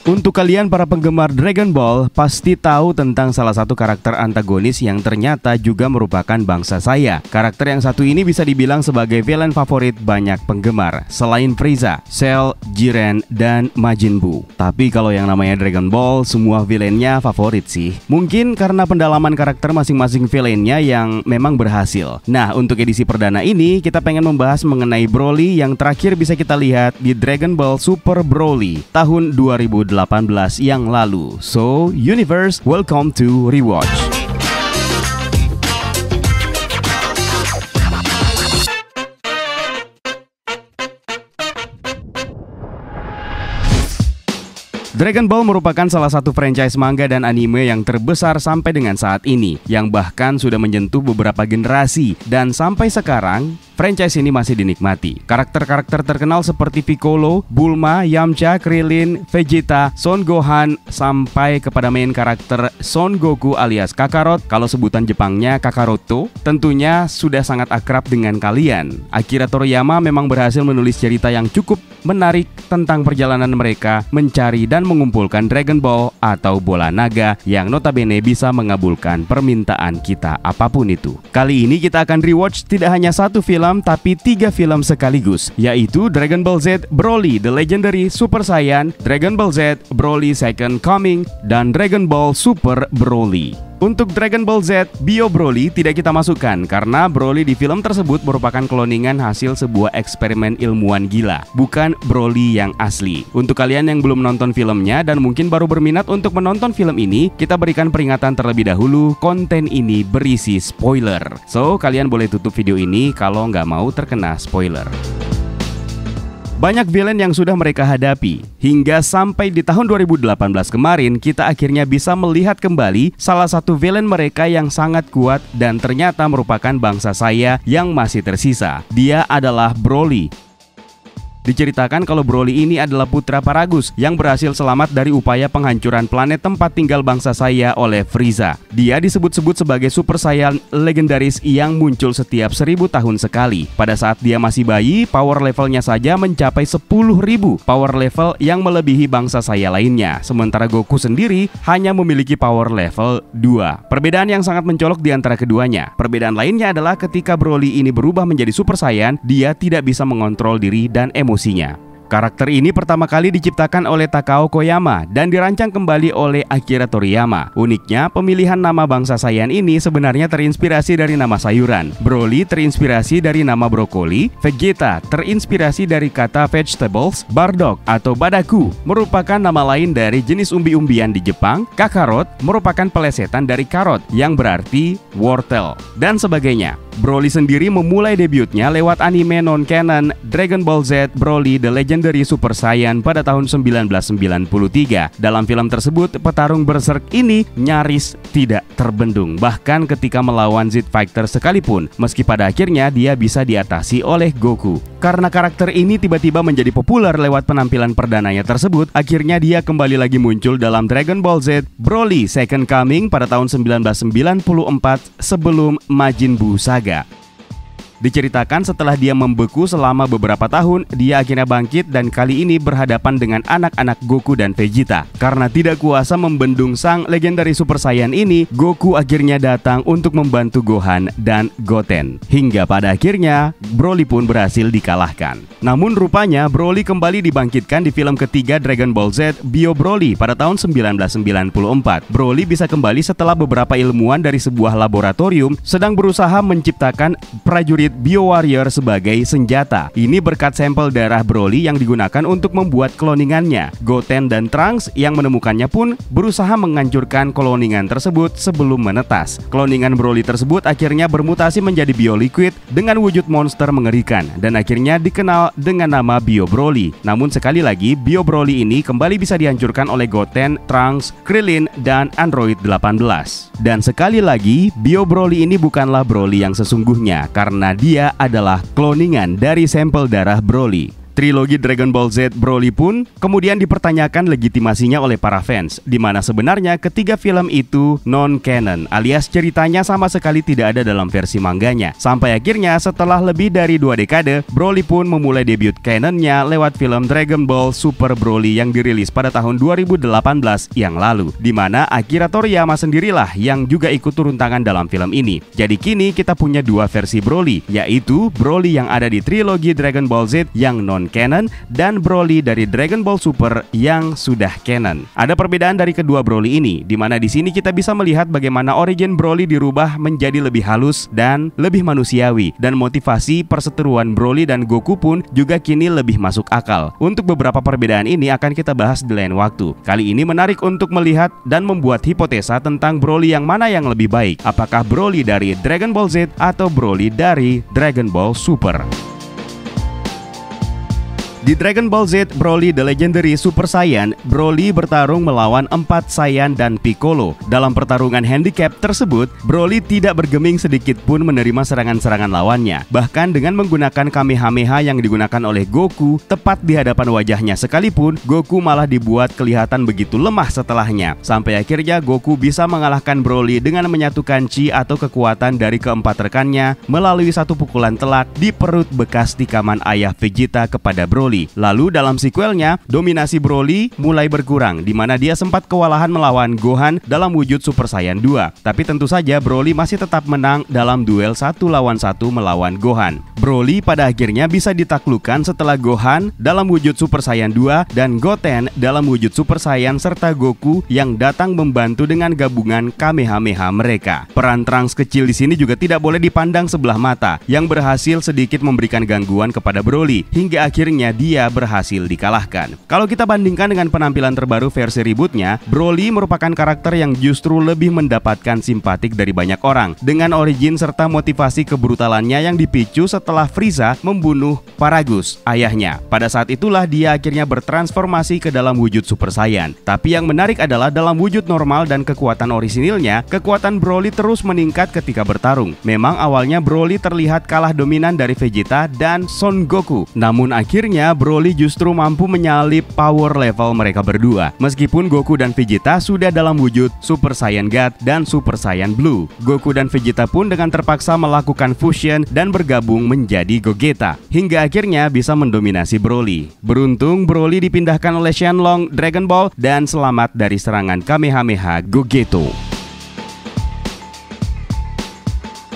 Untuk kalian para penggemar Dragon Ball, pasti tahu tentang salah satu karakter antagonis yang ternyata juga merupakan bangsa saya. Karakter yang satu ini bisa dibilang sebagai villain favorit banyak penggemar, selain Frieza, Cell, Jiren, dan Majin Buu. Tapi kalau yang namanya Dragon Ball, semua villainnya favorit sih. Mungkin karena pendalaman karakter masing-masing villainnya yang memang berhasil. Nah, untuk edisi perdana ini, kita pengen membahas mengenai Broly yang terakhir bisa kita lihat di Dragon Ball Super Broly tahun 2018 yang lalu. So, Universe, welcome to Rewatch. Dragon Ball merupakan salah satu franchise manga dan anime yang terbesar sampai dengan saat ini, yang bahkan sudah menyentuh beberapa generasi, dan sampai sekarang franchise ini masih dinikmati. Karakter-karakter terkenal seperti Piccolo, Bulma, Yamcha, Krillin, Vegeta, Son Gohan, sampai kepada main karakter Son Goku alias Kakarot, kalau sebutan Jepangnya Kakaroto, tentunya sudah sangat akrab dengan kalian. Akira Toriyama memang berhasil menulis cerita yang cukup menarik tentang perjalanan mereka mencari dan mengumpulkan Dragon Ball atau bola naga yang notabene bisa mengabulkan permintaan kita apapun itu. Kali ini kita akan rewatch tidak hanya satu film tapi 3 film sekaligus, yaitu Dragon Ball Z Broly The Legendary Super Saiyan, Dragon Ball Z Broly Second Coming, dan Dragon Ball Super Broly. Untuk Dragon Ball Z Bio Broly tidak kita masukkan karena Broly di film tersebut merupakan kloningan hasil sebuah eksperimen ilmuwan gila, bukan Broly yang asli. Untuk kalian yang belum nonton filmnya dan mungkin baru berminat untuk menonton film ini, kita berikan peringatan terlebih dahulu, konten ini berisi spoiler. So, kalian boleh tutup video ini kalau nggak mau terkena spoiler. Banyak villain yang sudah mereka hadapi, hingga sampai di tahun 2018 kemarin kita akhirnya bisa melihat kembali salah satu villain mereka yang sangat kuat dan ternyata merupakan bangsa saya yang masih tersisa. Dia adalah Broly. Diceritakan kalau Broly ini adalah putra Paragus yang berhasil selamat dari upaya penghancuran planet tempat tinggal bangsa saya oleh Frieza. Dia disebut-sebut sebagai Super Saiyan legendaris yang muncul setiap 1000 tahun sekali. Pada saat dia masih bayi, power levelnya saja mencapai 10.000 power level yang melebihi bangsa saya lainnya. Sementara Goku sendiri hanya memiliki power level 2. Perbedaan yang sangat mencolok di antara keduanya. Perbedaan lainnya adalah ketika Broly ini berubah menjadi Super Saiyan, dia tidak bisa mengontrol diri dan emosinya. Karakter ini pertama kali diciptakan oleh Takao Koyama dan dirancang kembali oleh Akira Toriyama. Uniknya, pemilihan nama bangsa Saiyan ini sebenarnya terinspirasi dari nama sayuran. Broly terinspirasi dari nama brokoli, Vegeta terinspirasi dari kata vegetables, Bardock atau Badaku merupakan nama lain dari jenis umbi-umbian di Jepang, Kakarot merupakan pelesetan dari karot yang berarti wortel, dan sebagainya. Broly sendiri memulai debutnya lewat anime non-canon Dragon Ball Z Broly The Legendary Super Saiyan pada tahun 1993. Dalam film tersebut, petarung Berserk ini nyaris tidak terbendung, bahkan ketika melawan Z Fighter sekalipun, meski pada akhirnya dia bisa diatasi oleh Goku. Karena karakter ini tiba-tiba menjadi populer lewat penampilan perdananya tersebut, akhirnya dia kembali lagi muncul dalam Dragon Ball Z Broly Second Coming pada tahun 1994 sebelum Majin Buu Saga. Diceritakan setelah dia membeku selama beberapa tahun, dia akhirnya bangkit dan kali ini berhadapan dengan anak-anak Goku dan Vegeta. Karena tidak kuasa membendung sang legendary Super Saiyan ini, Goku akhirnya datang untuk membantu Gohan dan Goten. Hingga pada akhirnya, Broly pun berhasil dikalahkan. Namun rupanya Broly kembali dibangkitkan di film ketiga Dragon Ball Z Bio Broly pada tahun 1994. Broly bisa kembali setelah beberapa ilmuwan dari sebuah laboratorium sedang berusaha menciptakan prajurit Bio Warrior sebagai senjata. Ini berkat sampel darah Broly yang digunakan untuk membuat kloningannya. Goten dan Trunks yang menemukannya pun berusaha menghancurkan kloningan tersebut sebelum menetas. Kloningan Broly tersebut akhirnya bermutasi menjadi Bio Liquid dengan wujud monster mengerikan dan akhirnya dikenal dengan nama Bio Broly. Namun sekali lagi, Bio Broly ini kembali bisa dihancurkan oleh Goten, Trunks, Krillin, dan Android 18. Dan sekali lagi, Bio Broly ini bukanlah Broly yang sesungguhnya karena dia adalah kloningan dari sampel darah Broly. Trilogi Dragon Ball Z Broly pun kemudian dipertanyakan legitimasinya oleh para fans, di mana sebenarnya ketiga film itu non-canon, alias ceritanya sama sekali tidak ada dalam versi mangganya. Sampai akhirnya setelah lebih dari 2 dekade, Broly pun memulai debut canonnya lewat film Dragon Ball Super Broly yang dirilis pada tahun 2018 yang lalu, di mana Akira Toriyama sendirilah yang juga ikut turun tangan dalam film ini. Jadi kini kita punya 2 versi Broly, yaitu Broly yang ada di trilogi Dragon Ball Z yang non-canon dan Broly dari Dragon Ball Super yang sudah canon. Ada perbedaan dari kedua Broly ini, di mana di sini kita bisa melihat bagaimana origin Broly dirubah menjadi lebih halus dan lebih manusiawi, dan motivasi perseteruan Broly dan Goku pun juga kini lebih masuk akal. Untuk beberapa perbedaan ini akan kita bahas di lain waktu. Kali ini menarik untuk melihat dan membuat hipotesa tentang Broly yang mana yang lebih baik. Apakah Broly dari Dragon Ball Z atau Broly dari Dragon Ball Super? Di Dragon Ball Z Broly The Legendary Super Saiyan, Broly bertarung melawan 4 Saiyan dan Piccolo. Dalam pertarungan handicap tersebut, Broly tidak bergeming sedikit pun menerima serangan-serangan lawannya. Bahkan dengan menggunakan Kamehameha yang digunakan oleh Goku tepat di hadapan wajahnya sekalipun, Goku malah dibuat kelihatan begitu lemah setelahnya. Sampai akhirnya Goku bisa mengalahkan Broly dengan menyatukan Chi atau kekuatan dari keempat rekannya melalui satu pukulan telak di perut bekas tikaman ayah Vegeta kepada Broly. Lalu dalam sequelnya, dominasi Broly mulai berkurang, di mana dia sempat kewalahan melawan Gohan dalam wujud Super Saiyan 2. Tapi tentu saja Broly masih tetap menang dalam duel 1 lawan 1 melawan Gohan. Broly pada akhirnya bisa ditaklukkan setelah Gohan dalam wujud Super Saiyan 2 dan Goten dalam wujud Super Saiyan serta Goku yang datang membantu dengan gabungan Kamehameha mereka. Peran Trunks kecil di sini juga tidak boleh dipandang sebelah mata, yang berhasil sedikit memberikan gangguan kepada Broly hingga akhirnya dia berhasil dikalahkan. Kalau kita bandingkan dengan penampilan terbaru versi rebootnya, Broly merupakan karakter yang justru lebih mendapatkan simpatik dari banyak orang, dengan origin serta motivasi kebrutalannya yang dipicu setelah Frieza membunuh Paragus, ayahnya. Pada saat itulah dia akhirnya bertransformasi ke dalam wujud Super Saiyan. Tapi yang menarik adalah dalam wujud normal dan kekuatan orisinilnya, kekuatan Broly terus meningkat ketika bertarung. Memang awalnya Broly terlihat kalah dominan dari Vegeta dan Son Goku, namun akhirnya Broly justru mampu menyalip power level mereka berdua. Meskipun Goku dan Vegeta sudah dalam wujud Super Saiyan God dan Super Saiyan Blue, Goku dan Vegeta pun dengan terpaksa melakukan fusion dan bergabung menjadi Gogeta, hingga akhirnya bisa mendominasi Broly. Beruntung Broly dipindahkan oleh Shenlong Dragon Ball dan selamat dari serangan Kamehameha Gogeto.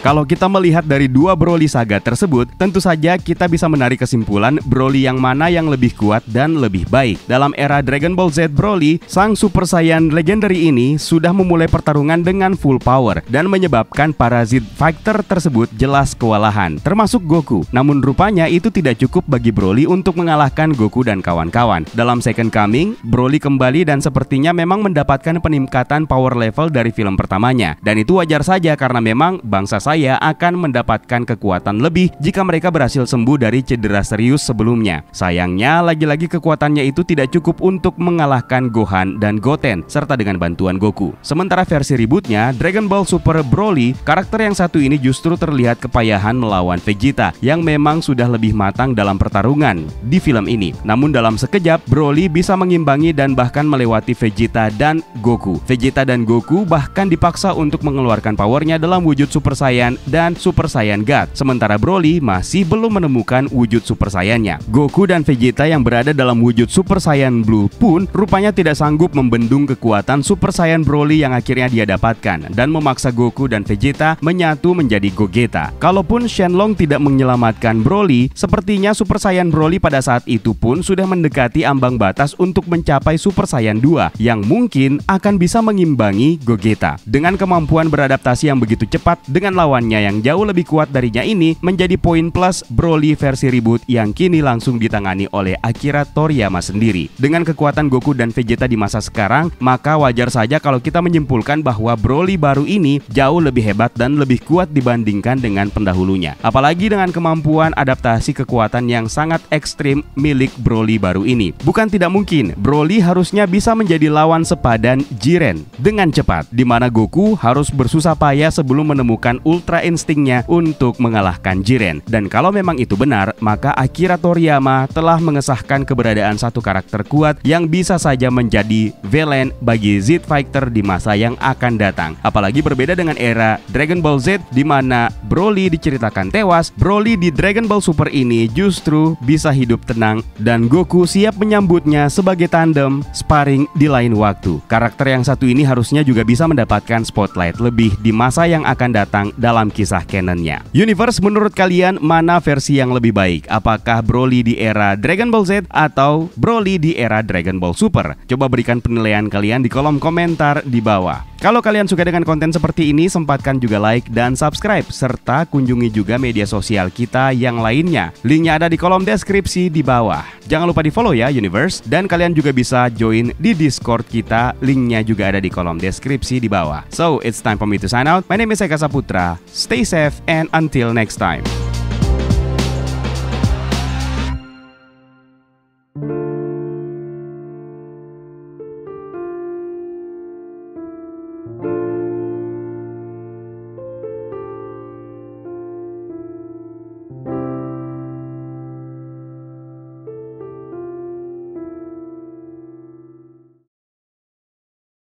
Kalau kita melihat dari 2 Broly saga tersebut, tentu saja kita bisa menarik kesimpulan Broly yang mana yang lebih kuat dan lebih baik. Dalam era Dragon Ball Z Broly, sang Super Saiyan Legendary ini sudah memulai pertarungan dengan full power dan menyebabkan para Z Fighter tersebut jelas kewalahan, termasuk Goku. Namun rupanya itu tidak cukup bagi Broly untuk mengalahkan Goku dan kawan-kawan. Dalam Second Coming, Broly kembali dan sepertinya memang mendapatkan peningkatan power level dari film pertamanya. Dan itu wajar saja karena memang bangsa saya akan mendapatkan kekuatan lebih jika mereka berhasil sembuh dari cedera serius sebelumnya. Sayangnya, lagi-lagi kekuatannya itu tidak cukup untuk mengalahkan Gohan dan Goten serta dengan bantuan Goku. Sementara versi rebootnya, Dragon Ball Super Broly, karakter yang satu ini justru terlihat kepayahan melawan Vegeta yang memang sudah lebih matang dalam pertarungan di film ini. Namun dalam sekejap, Broly bisa mengimbangi dan bahkan melewati Vegeta dan Goku. Vegeta dan Goku bahkan dipaksa untuk mengeluarkan powernya dalam wujud Super Saiyan dan Super Saiyan God. Sementara Broly masih belum menemukan wujud Super Saiyan-nya. Goku dan Vegeta yang berada dalam wujud Super Saiyan Blue pun rupanya tidak sanggup membendung kekuatan Super Saiyan Broly yang akhirnya dia dapatkan dan memaksa Goku dan Vegeta menyatu menjadi Gogeta. Kalaupun Shenlong tidak menyelamatkan Broly, sepertinya Super Saiyan Broly pada saat itu pun sudah mendekati ambang batas untuk mencapai Super Saiyan 2 yang mungkin akan bisa mengimbangi Gogeta. Dengan kemampuan beradaptasi yang begitu cepat dengan lawannya yang jauh lebih kuat darinya ini menjadi poin plus Broly versi reboot yang kini langsung ditangani oleh Akira Toriyama sendiri. Dengan kekuatan Goku dan Vegeta di masa sekarang, maka wajar saja kalau kita menyimpulkan bahwa Broly baru ini jauh lebih hebat dan lebih kuat dibandingkan dengan pendahulunya. Apalagi dengan kemampuan adaptasi kekuatan yang sangat ekstrim milik Broly baru ini. Bukan tidak mungkin Broly harusnya bisa menjadi lawan sepadan Jiren dengan cepat, di mana Goku harus bersusah payah sebelum menemukan ultra instingnya untuk mengalahkan Jiren. Dan kalau memang itu benar, maka Akira Toriyama telah mengesahkan keberadaan satu karakter kuat yang bisa saja menjadi villain bagi Z Fighter di masa yang akan datang. Apalagi berbeda dengan era Dragon Ball Z di mana Broly diceritakan tewas, Broly di Dragon Ball Super ini justru bisa hidup tenang dan Goku siap menyambutnya sebagai tandem sparring di lain waktu. Karakter yang satu ini harusnya juga bisa mendapatkan spotlight lebih di masa yang akan datang dalam kisah canonnya. Universe, menurut kalian mana versi yang lebih baik? Apakah Broly di era Dragon Ball Z atau Broly di era Dragon Ball Super? Coba berikan penilaian kalian di kolom komentar di bawah. Kalau kalian suka dengan konten seperti ini, sempatkan juga like dan subscribe, serta kunjungi juga media sosial kita yang lainnya. Linknya ada di kolom deskripsi di bawah. Jangan lupa di follow ya Universe, dan kalian juga bisa join di Discord kita, linknya juga ada di kolom deskripsi di bawah. So, it's time for me to sign out. My name is Eka Saputra. Stay safe and until next time.